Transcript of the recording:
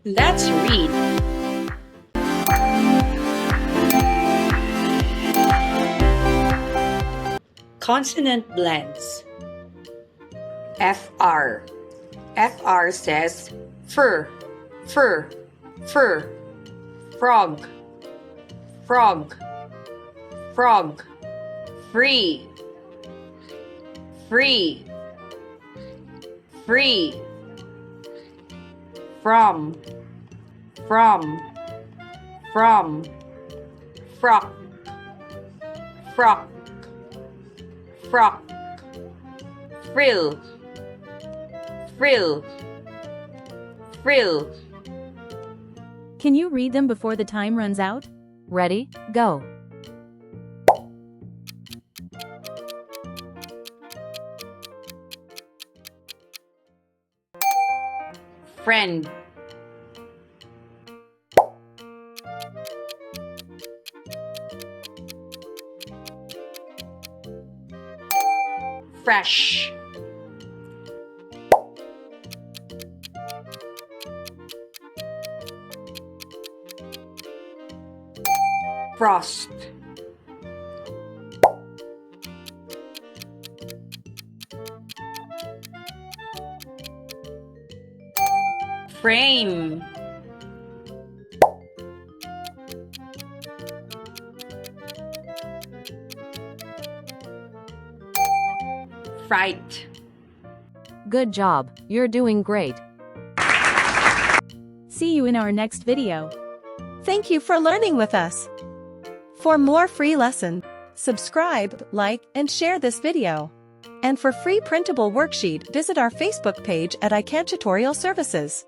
Let's read. Consonant blends. FR. FR says fur, fur, fur. Frog, frog, frog. Free, free, free. From, from, frock, frock, frock. Frill, frill, frill. Can you read them before the time runs out? Ready, go. Friend, fresh, frost, frame, fright. Good job, you're doing great. See you in our next video. Thank you for learning with us. For more free lesson, subscribe, like, and share this video. And for free printable worksheet, visit our Facebook page at iCan Tutorial Services.